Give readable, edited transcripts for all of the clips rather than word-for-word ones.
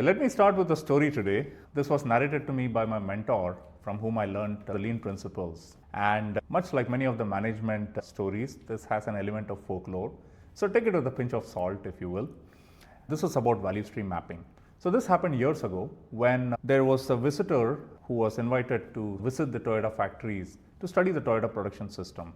Let me start with a story today. This was narrated to me by my mentor, from whom I learned the lean principles. And much like many of the management stories, this has an element of folklore. So take it with a pinch of salt, if you will. This is about value stream mapping. So this happened years ago when there was a visitor who was invited to visit the Toyota factories to study the Toyota production system.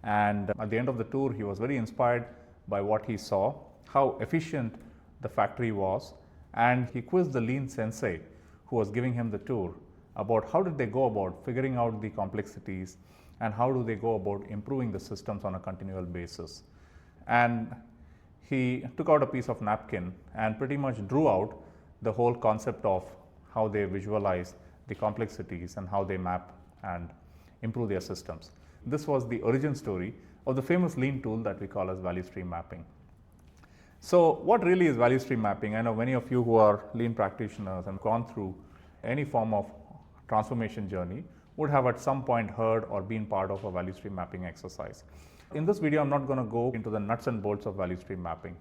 And at the end of the tour, he was very inspired by what he saw, how efficient the factory was, and he quizzed the lean sensei who was giving him the tour about how did they go about figuring out the complexities and how do they go about improving the systems on a continual basis. And he took out a piece of napkin and pretty much drew out the whole concept of how they visualize the complexities and how they map and improve their systems. This was the origin story of the famous lean tool that we call as value stream mapping. So what really is value stream mapping? I know many of you who are lean practitioners and gone through any form of transformation journey would have at some point heard or been part of a value stream mapping exercise. In this video, I'm not going to go into the nuts and bolts of value stream mapping.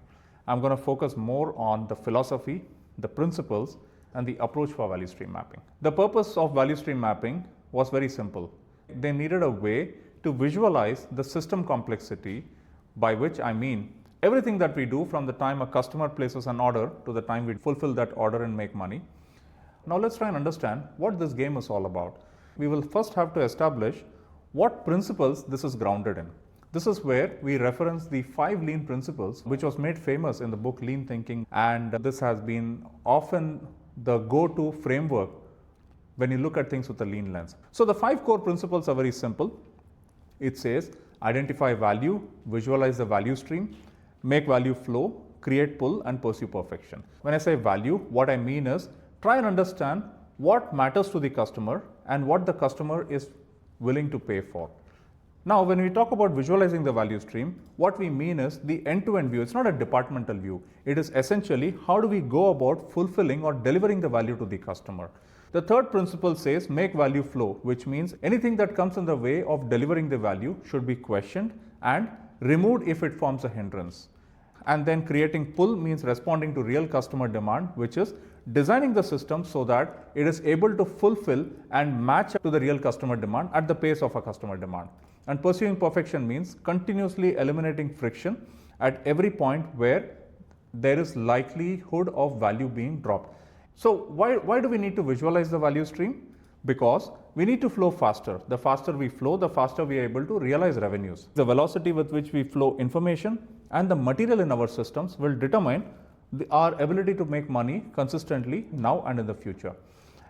I'm going to focus more on the philosophy, the principles, and the approach for value stream mapping. The purpose of value stream mapping was very simple. They needed a way to visualize the system complexity, by which I mean everything that we do from the time a customer places an order to the time we fulfill that order and make money. Now let's try and understand what this game is all about. We will first have to establish what principles this is grounded in. This is where we reference the 5 lean principles, which was made famous in the book Lean Thinking, and this has been often the go-to framework when you look at things with a lean lens. So the 5 core principles are very simple. It says identify value, visualize the value stream, make value flow, create pull, and pursue perfection. When I say value, what I mean is try and understand what matters to the customer and what the customer is willing to pay for. Now, when we talk about visualizing the value stream, what we mean is the end-to-end view. It's not a departmental view. It is essentially how do we go about fulfilling or delivering the value to the customer. The third principle says make value flow, which means anything that comes in the way of delivering the value should be questioned and removed if it forms a hindrance. And then creating pull means responding to real customer demand, which is designing the system so that it is able to fulfill and match up to the real customer demand at the pace of a customer demand. And pursuing perfection means continuously eliminating friction at every point where there is likelihood of value being dropped. So why do we need to visualize the value stream? Because we need to flow faster. The faster we flow, the faster we are able to realize revenues. The velocity with which we flow information and the material in our systems will determine our ability to make money consistently now and in the future.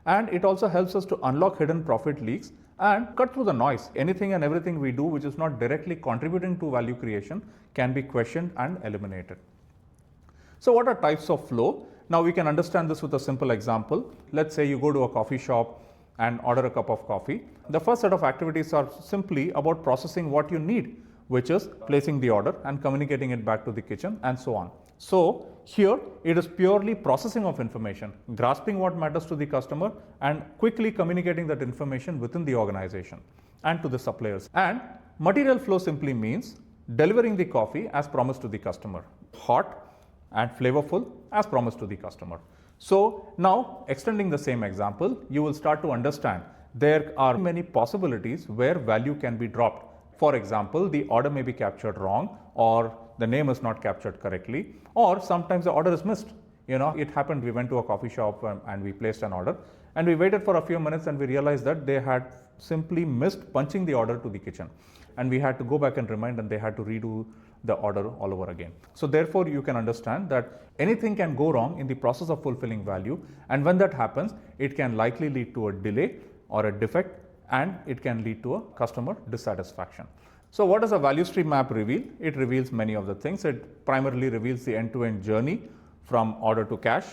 And it also helps us to unlock hidden profit leaks and cut through the noise. Anything and everything we do which is not directly contributing to value creation can be questioned and eliminated. So what are types of flow? Now we can understand this with a simple example. Let's say you go to a coffee shop and order a cup of coffee. The first set of activities are simply about processing what you need, which is placing the order and communicating it back to the kitchen and so on. So here it is purely processing of information, grasping what matters to the customer and quickly communicating that information within the organization and to the suppliers. And material flow simply means delivering the coffee as promised to the customer, hot and flavorful as promised to the customer. So now extending the same example, you will start to understand there are many possibilities where value can be dropped. For example, the order may be captured wrong, or the name is not captured correctly, or sometimes the order is missed. It happened, we went to a coffee shop and we placed an order and we waited for a few minutes and we realized that they had simply missed punching the order to the kitchen. And we had to go back and remind and they had to redo the order all over again. So therefore, you can understand that anything can go wrong in the process of fulfilling value. And when that happens, it can likely lead to a delay or a defect, and it can lead to a customer dissatisfaction. So what does a value stream map reveal? It reveals many of the things. It primarily reveals the end-to-end journey from order to cash,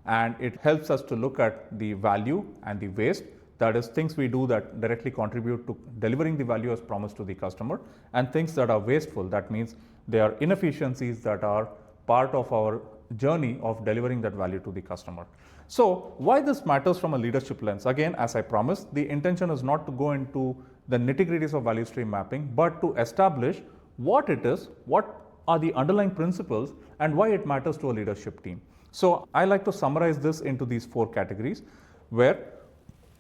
and it helps us to look at the value and the waste. That is things we do that directly contribute to delivering the value as promised to the customer, and things that are wasteful. That means they are inefficiencies that are part of our journey of delivering that value to the customer. So why this matters from a leadership lens? Again, as I promised, the intention is not to go into the nitty-gritties of value stream mapping, but to establish what it is, what are the underlying principles, and why it matters to a leadership team. So I like to summarize this into these 4 categories, where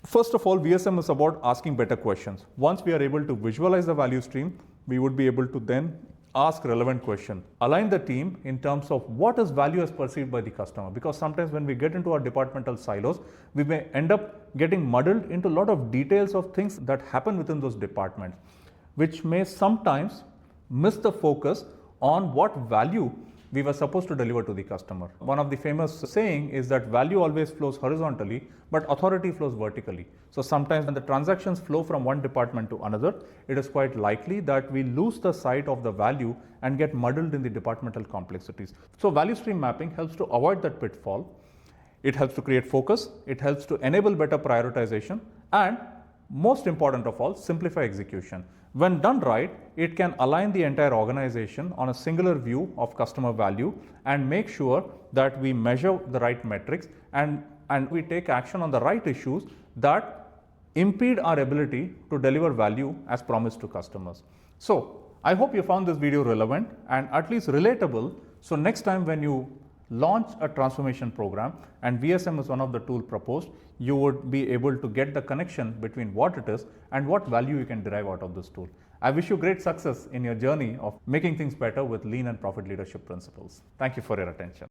first of all, VSM is about asking better questions. Once we are able to visualize the value stream, we would be able to then ask relevant questions. Align the team in terms of what is value as perceived by the customer, because sometimes when we get into our departmental silos, we may end up getting muddled into a lot of details of things that happen within those departments, which may sometimes miss the focus on what value we were supposed to deliver to the customer. One of the famous saying is that value always flows horizontally, but authority flows vertically. So sometimes when the transactions flow from one department to another, it is quite likely that we lose the sight of the value and get muddled in the departmental complexities. So value stream mapping helps to avoid that pitfall. It helps to create focus, it helps to enable better prioritization, and most important of all, simplify execution. When done right, it can align the entire organization on a singular view of customer value and make sure that we measure the right metrics and we take action on the right issues that impede our ability to deliver value as promised to customers. So I hope you found this video relevant and at least relatable. So next time when you launch a transformation program and VSM is one of the tools proposed, you would be able to get the connection between what it is and what value you can derive out of this tool. I wish you great success in your journey of making things better with lean and profit leadership principles. Thank you for your attention.